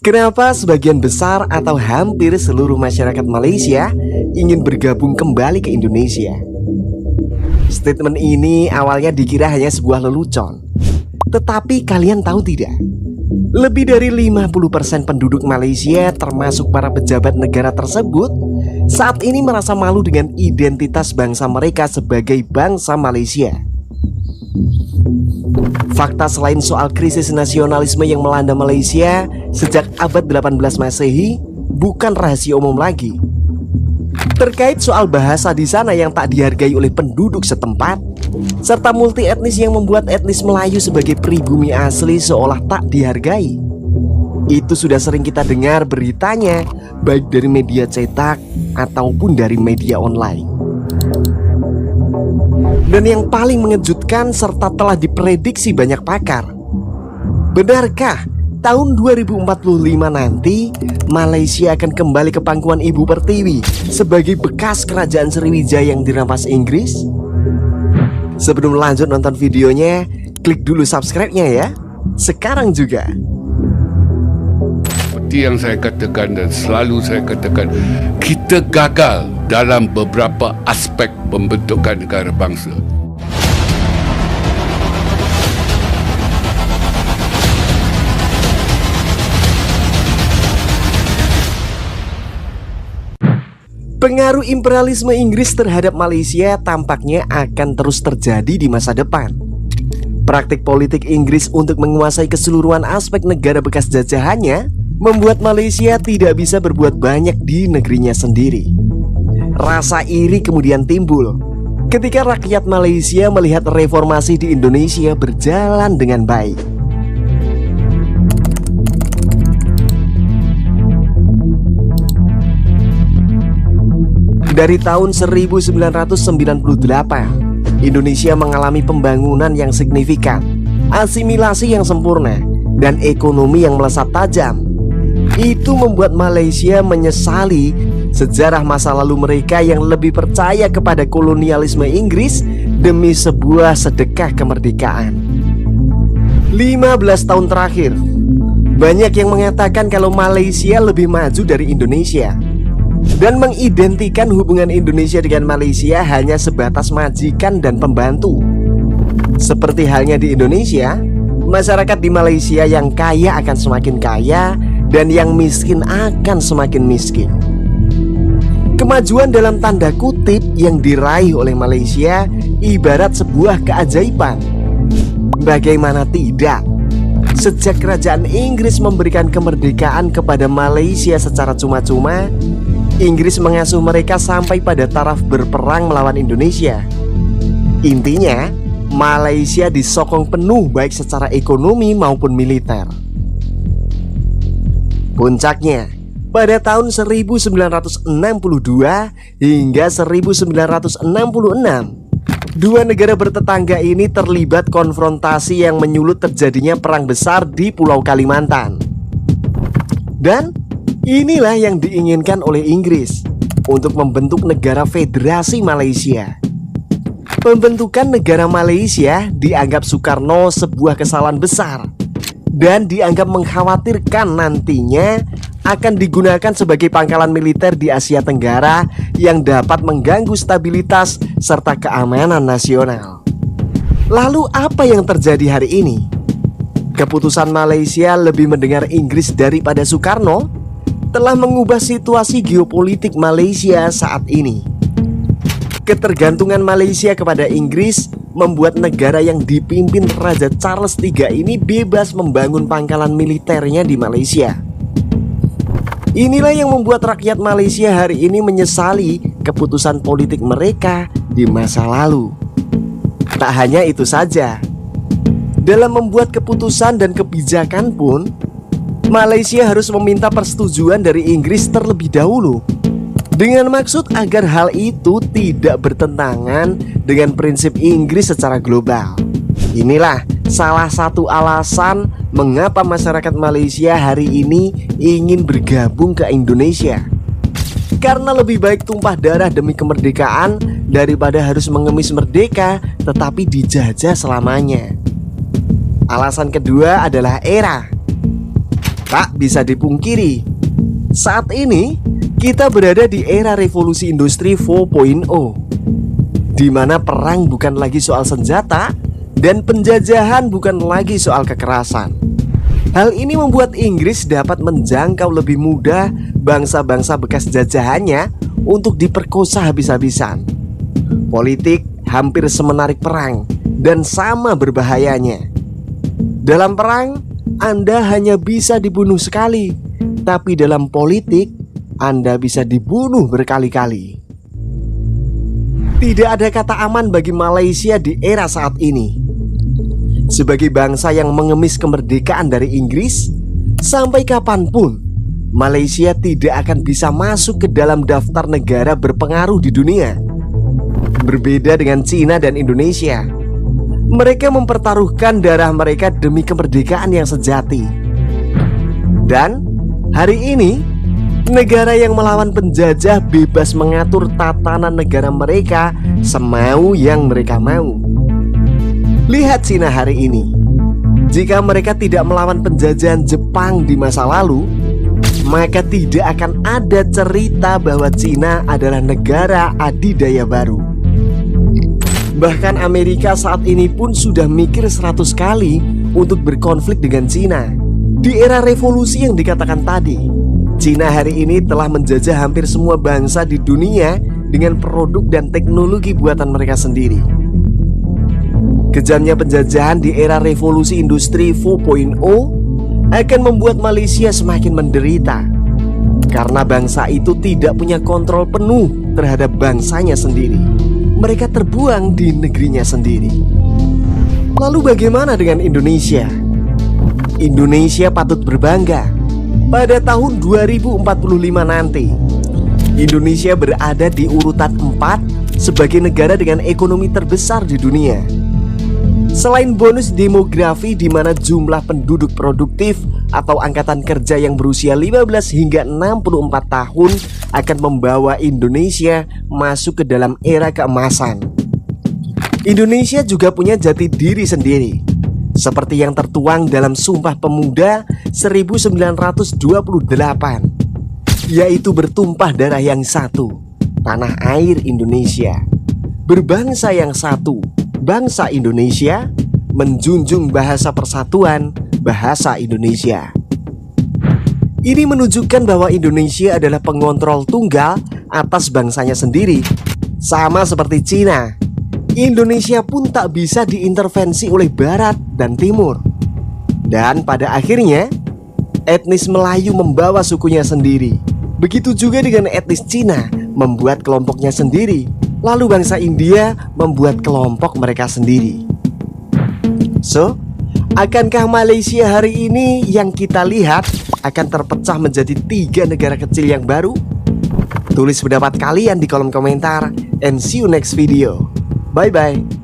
Kenapa sebagian besar atau hampir seluruh masyarakat Malaysia ingin bergabung kembali ke Indonesia? Statement ini awalnya dikira hanya sebuah lelucon. Tetapi kalian tahu tidak? Lebih dari 50% penduduk Malaysia termasuk para pejabat negara tersebut saat ini merasa malu dengan identitas bangsa mereka sebagai bangsa Malaysia. Fakta selain soal krisis nasionalisme yang melanda Malaysia sejak abad 18 Masehi bukan rahasia umum lagi. Terkait soal bahasa di sana yang tak dihargai oleh penduduk setempat, serta multi etnis yang membuat etnis Melayu sebagai pribumi asli seolah tak dihargai. Itu sudah sering kita dengar beritanya, baik dari media cetak ataupun dari media online. Dan yang paling mengejutkan serta telah diprediksi banyak pakar, benarkah tahun 2045 nanti Malaysia akan kembali ke pangkuan Ibu Pertiwi sebagai bekas kerajaan Sriwijaya yang dirampas Inggris? Sebelum lanjut nonton videonya, klik dulu subscribe-nya ya. Sekarang juga. Seperti yang saya katakan dan selalu saya katakan, kita gagal dalam beberapa aspek pembentukan negara bangsa. Pengaruh imperialisme Inggris terhadap Malaysia tampaknya akan terus terjadi di masa depan. Praktik politik Inggris untuk menguasai keseluruhan aspek negara bekas jajahannya membuat Malaysia tidak bisa berbuat banyak di negerinya sendiri. Rasa iri kemudian timbul ketika rakyat Malaysia melihat reformasi di Indonesia berjalan dengan baik. Dari tahun 1998, Indonesia mengalami pembangunan yang signifikan, asimilasi yang sempurna, dan ekonomi yang melesat tajam. Itu membuat Malaysia menyesali sejarah masa lalu mereka yang lebih percaya kepada kolonialisme Inggris demi sebuah sedekah kemerdekaan. 15 tahun terakhir, banyak yang mengatakan kalau Malaysia lebih maju dari Indonesia dan mengidentikan hubungan Indonesia dengan Malaysia hanya sebatas majikan dan pembantu. Seperti halnya di Indonesia, masyarakat di Malaysia yang kaya akan semakin kaya dan yang miskin akan semakin miskin. Kemajuan dalam tanda kutip yang diraih oleh Malaysia ibarat sebuah keajaiban. Bagaimana tidak? Sejak kerajaan Inggris memberikan kemerdekaan kepada Malaysia secara cuma-cuma, Inggris mengasuh mereka sampai pada taraf berperang melawan Indonesia. Intinya, Malaysia disokong penuh baik secara ekonomi maupun militer. Puncaknya, pada tahun 1962 hingga 1966, dua negara bertetangga ini terlibat konfrontasi yang menyulut terjadinya perang besar di Pulau Kalimantan. Dan inilah yang diinginkan oleh Inggris untuk membentuk negara federasi Malaysia. Pembentukan negara Malaysia dianggap Soekarno sebuah kesalahan besar dan dianggap mengkhawatirkan nantinya akan digunakan sebagai pangkalan militer di Asia Tenggara yang dapat mengganggu stabilitas serta keamanan nasional. Lalu apa yang terjadi hari ini? Keputusan Malaysia lebih mendengar Inggris daripada Soekarno telah mengubah situasi geopolitik Malaysia saat ini. Ketergantungan Malaysia kepada Inggris membuat negara yang dipimpin Raja Charles III ini bebas membangun pangkalan militernya di Malaysia. Inilah yang membuat rakyat Malaysia hari ini menyesali keputusan politik mereka di masa lalu. Tak hanya itu saja, dalam membuat keputusan dan kebijakan pun Malaysia harus meminta persetujuan dari Inggris terlebih dahulu, dengan maksud agar hal itu tidak bertentangan dengan prinsip Inggris secara global. Inilah salah satu alasan mengapa masyarakat Malaysia hari ini ingin bergabung ke Indonesia. Karena lebih baik tumpah darah demi kemerdekaan daripada harus mengemis merdeka tetapi dijajah selamanya. Alasan kedua adalah era. Tak bisa dipungkiri, saat ini kita berada di era revolusi industri 4.0, di mana perang bukan lagi soal senjata dan penjajahan bukan lagi soal kekerasan. Hal ini membuat Inggris dapat menjangkau lebih mudah bangsa-bangsa bekas jajahannya untuk diperkosa habis-habisan. Politik hampir semenarik perang dan sama berbahayanya. Dalam perang, Anda hanya bisa dibunuh sekali, tapi dalam politik, Anda bisa dibunuh berkali-kali. Tidak ada kata aman bagi Malaysia di era saat ini. Sebagai bangsa yang mengemis kemerdekaan dari Inggris, sampai kapanpun Malaysia tidak akan bisa masuk ke dalam daftar negara berpengaruh di dunia. Berbeda dengan Cina dan Indonesia, mereka mempertaruhkan darah mereka demi kemerdekaan yang sejati. Dan hari ini, negara yang melawan penjajah bebas mengatur tatanan negara mereka semau yang mereka mau. Lihat Cina hari ini. Jika mereka tidak melawan penjajahan Jepang di masa lalu, maka tidak akan ada cerita bahwa Cina adalah negara adidaya baru. Bahkan Amerika saat ini pun sudah mikir 100 kali untuk berkonflik dengan Cina. Di era revolusi yang dikatakan tadi, Cina hari ini telah menjajah hampir semua bangsa di dunia dengan produk dan teknologi buatan mereka sendiri. Kejamnya penjajahan di era revolusi industri 4.0 akan membuat Malaysia semakin menderita, karena bangsa itu tidak punya kontrol penuh terhadap bangsanya sendiri. Mereka terbuang di negerinya sendiri. Lalu bagaimana dengan Indonesia? Indonesia patut berbangga. Pada tahun 2045 nanti, Indonesia berada di urutan 4 sebagai negara dengan ekonomi terbesar di dunia. Selain bonus demografi di mana jumlah penduduk produktif atau angkatan kerja yang berusia 15 hingga 64 tahun akan membawa Indonesia masuk ke dalam era keemasan. Indonesia juga punya jati diri sendiri, seperti yang tertuang dalam Sumpah Pemuda 1928, yaitu bertumpah darah yang satu, tanah air Indonesia, berbangsa yang satu, bangsa Indonesia, menjunjung bahasa persatuan, bahasa Indonesia. Ini menunjukkan bahwa Indonesia adalah pengontrol tunggal atas bangsanya sendiri. Sama seperti Cina, Indonesia pun tak bisa diintervensi oleh Barat dan Timur. Dan pada akhirnya, etnis Melayu membawa sukunya sendiri. Begitu juga dengan etnis Cina membuat kelompoknya sendiri. Lalu bangsa India membuat kelompok mereka sendiri. So, akankah Malaysia hari ini yang kita lihat akan terpecah menjadi 3 negara kecil yang baru? Tulis pendapat kalian di kolom komentar. And see you next video. Bye bye.